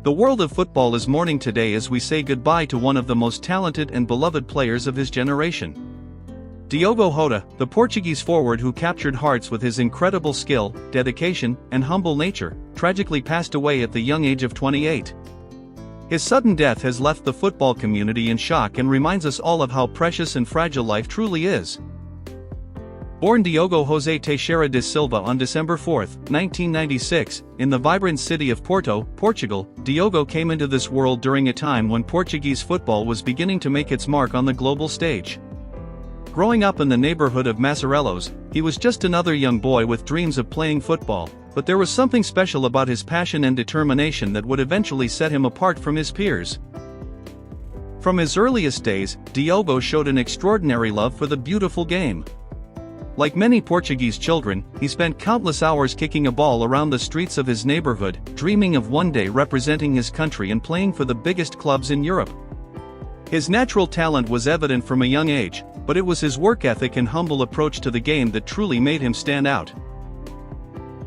The world of football is mourning today as we say goodbye to one of the most talented and beloved players of his generation. Diogo Jota, the Portuguese forward who captured hearts with his incredible skill, dedication, and humble nature, tragically passed away at the young age of 28. His sudden death has left the football community in shock and reminds us all of how precious and fragile life truly is. Born Diogo José Teixeira de Silva on December 4, 1996, in the vibrant city of Porto, Portugal, Diogo came into this world during a time when Portuguese football was beginning to make its mark on the global stage. Growing up in the neighborhood of Maçarelos, he was just another young boy with dreams of playing football, but there was something special about his passion and determination that would eventually set him apart from his peers. From his earliest days, Diogo showed an extraordinary love for the beautiful game. Like many Portuguese children, he spent countless hours kicking a ball around the streets of his neighborhood, dreaming of one day representing his country and playing for the biggest clubs in Europe. His natural talent was evident from a young age, but it was his work ethic and humble approach to the game that truly made him stand out.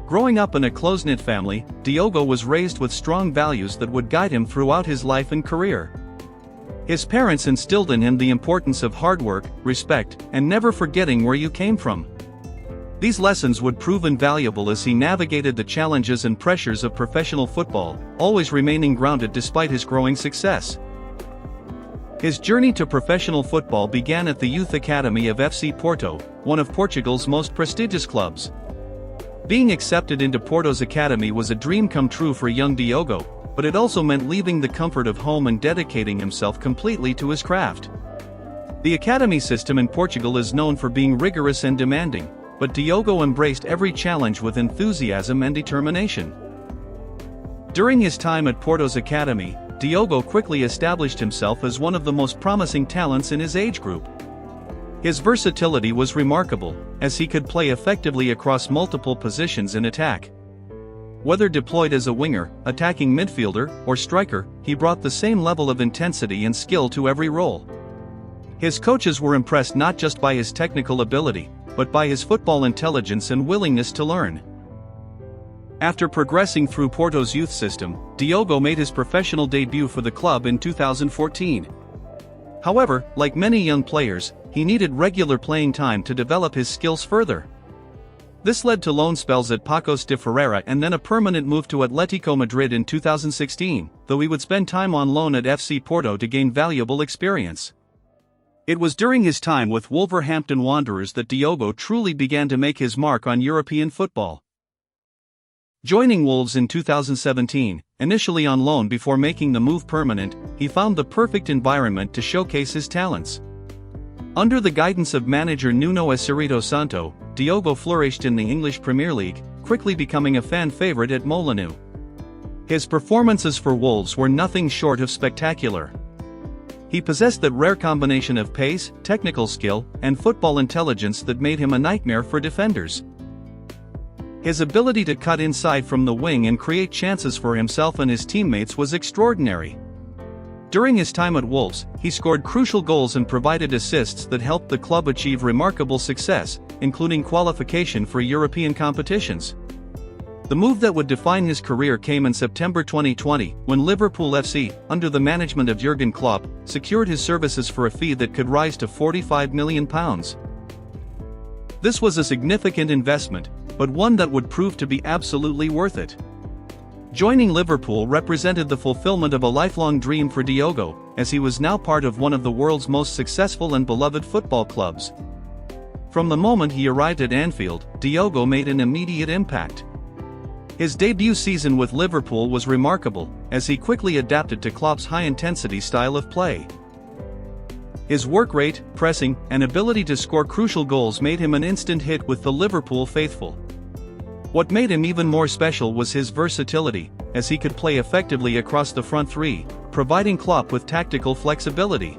Growing up in a close-knit family, Diogo was raised with strong values that would guide him throughout his life and career. His parents instilled in him the importance of hard work, respect, and never forgetting where you came from. These lessons would prove invaluable as he navigated the challenges and pressures of professional football, always remaining grounded despite his growing success. His journey to professional football began at the youth academy of FC Porto, one of Portugal's most prestigious clubs. Being accepted into Porto's academy was a dream come true for young Diogo, but it also meant leaving the comfort of home and dedicating himself completely to his craft. The academy system in Portugal is known for being rigorous and demanding, but Diogo embraced every challenge with enthusiasm and determination. During his time at Porto's academy, Diogo quickly established himself as one of the most promising talents in his age group. His versatility was remarkable, as he could play effectively across multiple positions in attack. Whether deployed as a winger, attacking midfielder, or striker, he brought the same level of intensity and skill to every role. His coaches were impressed not just by his technical ability, but by his football intelligence and willingness to learn. After progressing through Porto's youth system, Diogo made his professional debut for the club in 2014. However, like many young players, he needed regular playing time to develop his skills further. This led to loan spells at Paços de Ferreira and then a permanent move to Atletico Madrid in 2016, though he would spend time on loan at FC Porto to gain valuable experience. It was during his time with Wolverhampton Wanderers that Diogo truly began to make his mark on European football. Joining Wolves in 2017, initially on loan before making the move permanent, he found the perfect environment to showcase his talents. Under the guidance of manager Nuno Espírito Santo, Diogo flourished in the English Premier League, quickly becoming a fan favorite at Molineux. His performances for Wolves were nothing short of spectacular. He possessed that rare combination of pace, technical skill, and football intelligence that made him a nightmare for defenders. His ability to cut inside from the wing and create chances for himself and his teammates was extraordinary. During his time at Wolves, he scored crucial goals and provided assists that helped the club achieve remarkable success, including qualification for European competitions. The move that would define his career came in September 2020, when Liverpool FC, under the management of Jurgen Klopp, secured his services for a fee that could rise to £45 million. This was a significant investment, but one that would prove to be absolutely worth it. Joining Liverpool represented the fulfillment of a lifelong dream for Diogo, as he was now part of one of the world's most successful and beloved football clubs. From the moment he arrived at Anfield, Diogo made an immediate impact. His debut season with Liverpool was remarkable, as he quickly adapted to Klopp's high-intensity style of play. His work rate, pressing, and ability to score crucial goals made him an instant hit with the Liverpool faithful. What made him even more special was his versatility, as he could play effectively across the front three, providing Klopp with tactical flexibility.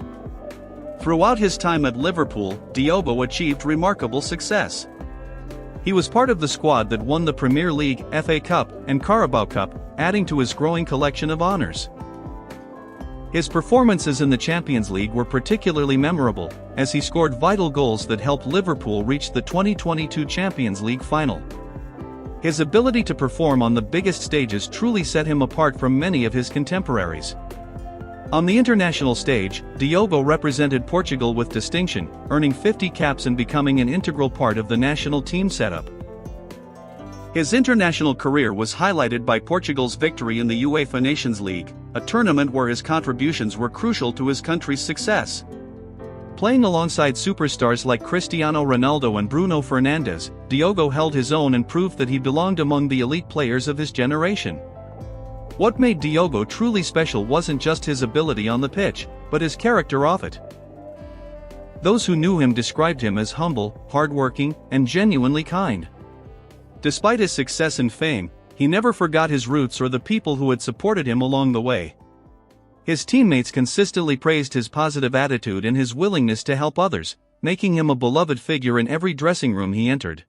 Throughout his time at Liverpool, Diogo achieved remarkable success. He was part of the squad that won the Premier League, FA Cup, and Carabao Cup, adding to his growing collection of honours. His performances in the Champions League were particularly memorable, as he scored vital goals that helped Liverpool reach the 2022 Champions League final. His ability to perform on the biggest stages truly set him apart from many of his contemporaries. On the international stage, Diogo represented Portugal with distinction, earning 50 caps and becoming an integral part of the national team setup. His international career was highlighted by Portugal's victory in the UEFA Nations League, a tournament where his contributions were crucial to his country's success. Playing alongside superstars like Cristiano Ronaldo and Bruno Fernandes, Diogo held his own and proved that he belonged among the elite players of his generation. What made Diogo truly special wasn't just his ability on the pitch, but his character off it. Those who knew him described him as humble, hardworking, and genuinely kind. Despite his success and fame, he never forgot his roots or the people who had supported him along the way. His teammates consistently praised his positive attitude and his willingness to help others, making him a beloved figure in every dressing room he entered.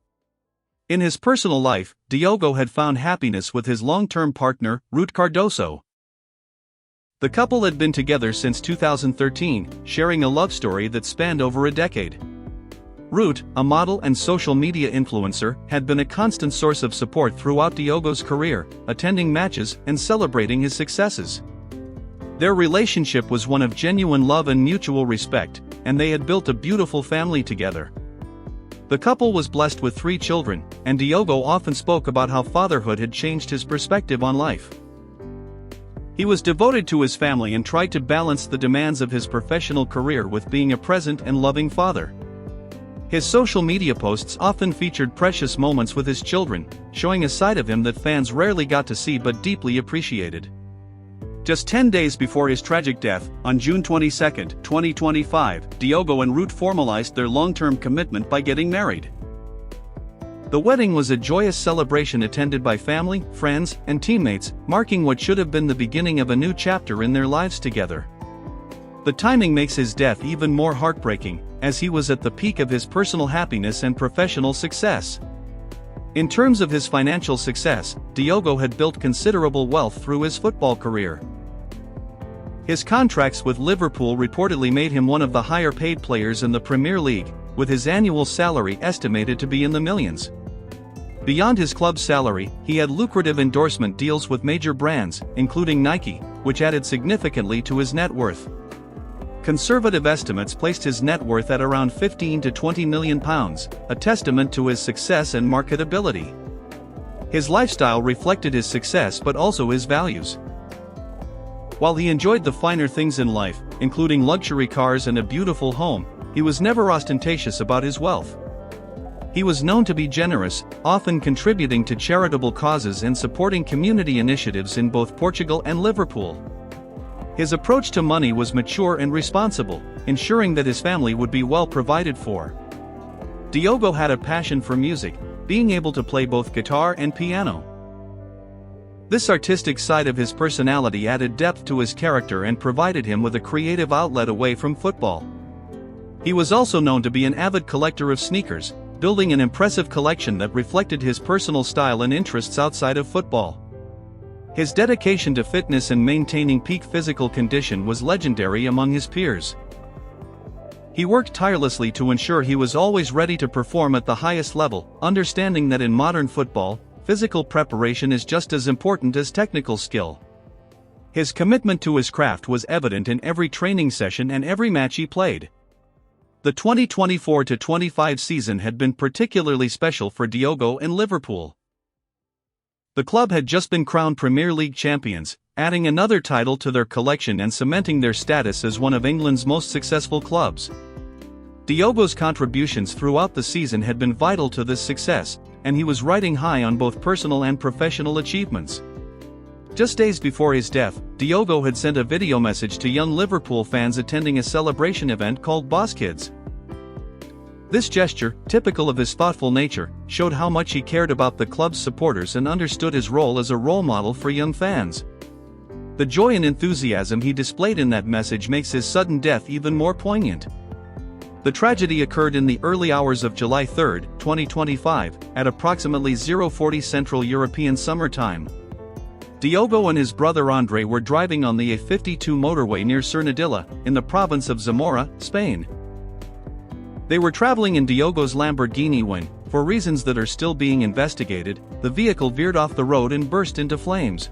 In his personal life, Diogo had found happiness with his long-term partner, Rute Cardoso. The couple had been together since 2013, sharing a love story that spanned over a decade. Rute, a model and social media influencer, had been a constant source of support throughout Diogo's career, attending matches and celebrating his successes. Their relationship was one of genuine love and mutual respect, and they had built a beautiful family together. The couple was blessed with 3 children, and Diogo often spoke about how fatherhood had changed his perspective on life. He was devoted to his family and tried to balance the demands of his professional career with being a present and loving father. His social media posts often featured precious moments with his children, showing a side of him that fans rarely got to see but deeply appreciated. Just 10 days before his tragic death, on June 22, 2025, Diogo and Rute formalized their long-term commitment by getting married. The wedding was a joyous celebration attended by family, friends, and teammates, marking what should have been the beginning of a new chapter in their lives together. The timing makes his death even more heartbreaking, as he was at the peak of his personal happiness and professional success. In terms of his financial success, Diogo had built considerable wealth through his football career. His contracts with Liverpool reportedly made him one of the higher-paid players in the Premier League, with his annual salary estimated to be in the millions. Beyond his club's salary, he had lucrative endorsement deals with major brands, including Nike, which added significantly to his net worth. Conservative estimates placed his net worth at around £15 to £20 million, a testament to his success and marketability. His lifestyle reflected his success but also his values. While he enjoyed the finer things in life, including luxury cars and a beautiful home, he was never ostentatious about his wealth. He was known to be generous, often contributing to charitable causes and supporting community initiatives in both Portugal and Liverpool. His approach to money was mature and responsible, ensuring that his family would be well provided for. Diogo had a passion for music, being able to play both guitar and piano. This artistic side of his personality added depth to his character and provided him with a creative outlet away from football. He was also known to be an avid collector of sneakers, building an impressive collection that reflected his personal style and interests outside of football. His dedication to fitness and maintaining peak physical condition was legendary among his peers. He worked tirelessly to ensure he was always ready to perform at the highest level, understanding that in modern football, physical preparation is just as important as technical skill. His commitment to his craft was evident in every training session and every match he played. The 2024-25 season had been particularly special for Diogo and Liverpool. The club had just been crowned Premier League champions, adding another title to their collection and cementing their status as one of England's most successful clubs. Diogo's contributions throughout the season had been vital to this success, and he was riding high on both personal and professional achievements. Just days before his death, Diogo had sent a video message to young Liverpool fans attending a celebration event called Boss Kids. This gesture, typical of his thoughtful nature, showed how much he cared about the club's supporters and understood his role as a role model for young fans. The joy and enthusiasm he displayed in that message makes his sudden death even more poignant. The tragedy occurred in the early hours of July 3, 2025, at approximately 0:40 Central European Summer Time. Diogo and his brother André were driving on the A52 motorway near Cerdanilla, in the province of Zamora, Spain. They were traveling in Diogo's Lamborghini when, for reasons that are still being investigated, the vehicle veered off the road and burst into flames.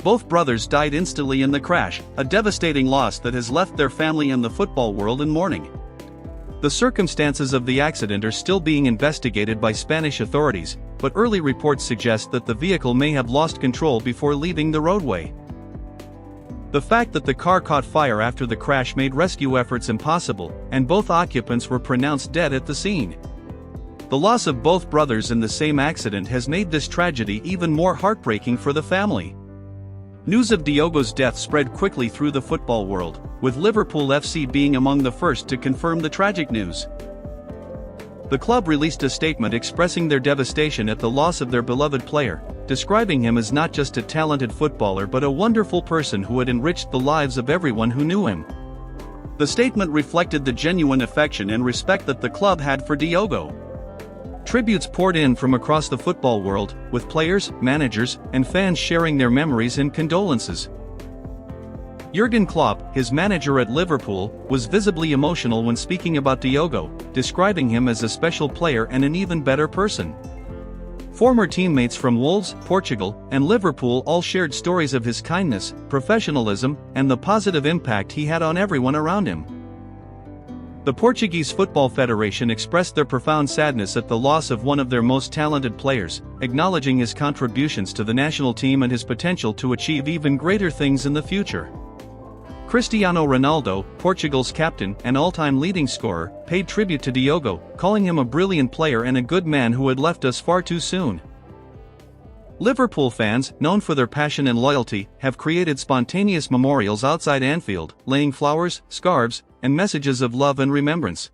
Both brothers died instantly in the crash, a devastating loss that has left their family and the football world in mourning. The circumstances of the accident are still being investigated by Spanish authorities, but early reports suggest that the vehicle may have lost control before leaving the roadway. The fact that the car caught fire after the crash made rescue efforts impossible, and both occupants were pronounced dead at the scene. The loss of both brothers in the same accident has made this tragedy even more heartbreaking for the family. News of Diogo's death spread quickly through the football world, with Liverpool FC being among the first to confirm the tragic news. The club released a statement expressing their devastation at the loss of their beloved player, describing him as not just a talented footballer but a wonderful person who had enriched the lives of everyone who knew him. The statement reflected the genuine affection and respect that the club had for Diogo. Tributes poured in from across the football world, with players, managers, and fans sharing their memories and condolences. Jurgen Klopp, his manager at Liverpool, was visibly emotional when speaking about Diogo, describing him as a special player and an even better person. Former teammates from Wolves, Portugal, and Liverpool all shared stories of his kindness, professionalism, and the positive impact he had on everyone around him. The Portuguese Football Federation expressed their profound sadness at the loss of one of their most talented players, acknowledging his contributions to the national team and his potential to achieve even greater things in the future. Cristiano Ronaldo, Portugal's captain and all-time leading scorer, paid tribute to Diogo, calling him a brilliant player and a good man who had left us far too soon. Liverpool fans, known for their passion and loyalty, have created spontaneous memorials outside Anfield, laying flowers, scarves, and messages of love and remembrance.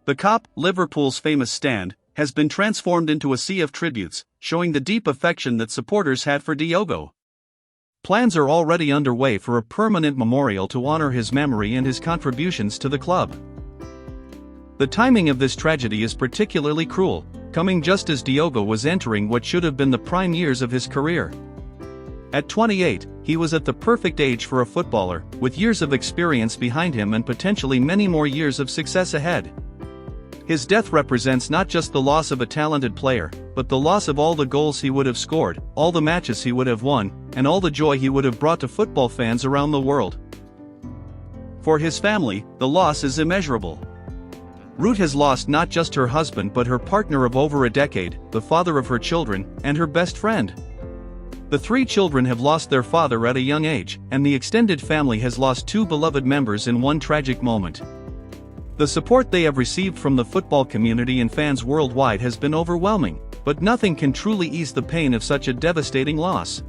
The Kop, Liverpool's famous stand, has been transformed into a sea of tributes, showing the deep affection that supporters had for Diogo. Plans are already underway for a permanent memorial to honor his memory and his contributions to the club. The timing of this tragedy is particularly cruel, coming just as Diogo was entering what should have been the prime years of his career. At 28, he was at the perfect age for a footballer, with years of experience behind him and potentially many more years of success ahead. His death represents not just the loss of a talented player, but the loss of all the goals he would have scored, all the matches he would have won, and all the joy he would have brought to football fans around the world. For his family, the loss is immeasurable. Rute has lost not just her husband but her partner of over a decade, the father of her children, and her best friend. The three children have lost their father at a young age, and the extended family has lost two beloved members in one tragic moment. The support they have received from the football community and fans worldwide has been overwhelming, but nothing can truly ease the pain of such a devastating loss.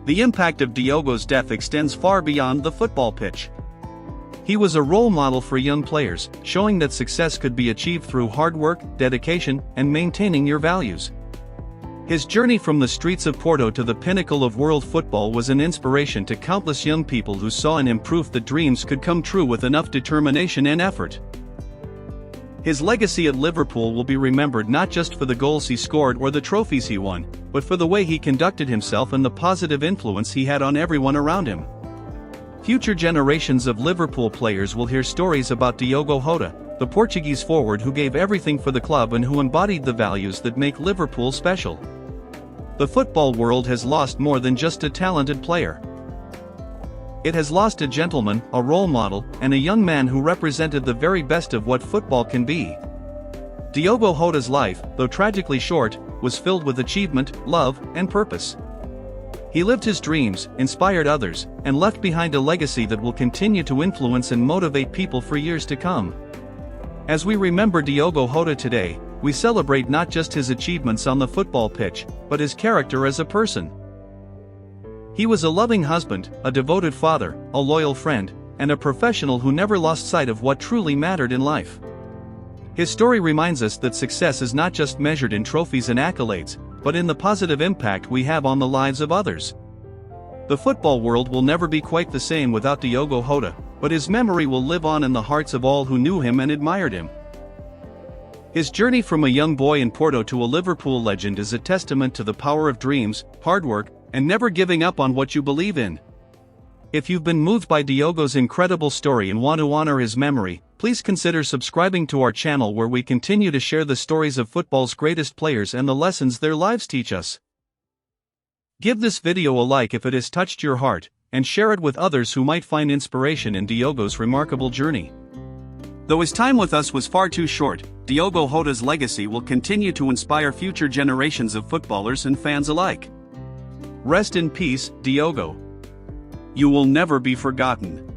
The impact of Diogo's death extends far beyond the football pitch. He was a role model for young players, showing that success could be achieved through hard work, dedication, and maintaining your values. His journey from the streets of Porto to the pinnacle of world football was an inspiration to countless young people who saw in him proof that dreams could come true with enough determination and effort. His legacy at Liverpool will be remembered not just for the goals he scored or the trophies he won, but for the way he conducted himself and the positive influence he had on everyone around him. Future generations of Liverpool players will hear stories about Diogo Jota, the Portuguese forward who gave everything for the club and who embodied the values that make Liverpool special. The football world has lost more than just a talented player. It has lost a gentleman, a role model, and a young man who represented the very best of what football can be. Diogo Jota's life, though tragically short, was filled with achievement, love, and purpose. He lived his dreams, inspired others, and left behind a legacy that will continue to influence and motivate people for years to come. As we remember Diogo Jota today, we celebrate not just his achievements on the football pitch, but his character as a person. He was a loving husband, a devoted father, a loyal friend, and a professional who never lost sight of what truly mattered in life. His story reminds us that success is not just measured in trophies and accolades, but in the positive impact we have on the lives of others. The football world will never be quite the same without Diogo Jota, but his memory will live on in the hearts of all who knew him and admired him. His journey from a young boy in Porto to a Liverpool legend is a testament to the power of dreams, hard work, and never giving up on what you believe in. If you've been moved by Diogo's incredible story and want to honor his memory, please consider subscribing to our channel where we continue to share the stories of football's greatest players and the lessons their lives teach us. Give this video a like if it has touched your heart, and share it with others who might find inspiration in Diogo's remarkable journey. Though his time with us was far too short, Diogo Jota's legacy will continue to inspire future generations of footballers and fans alike. Rest in peace, Diogo. You will never be forgotten.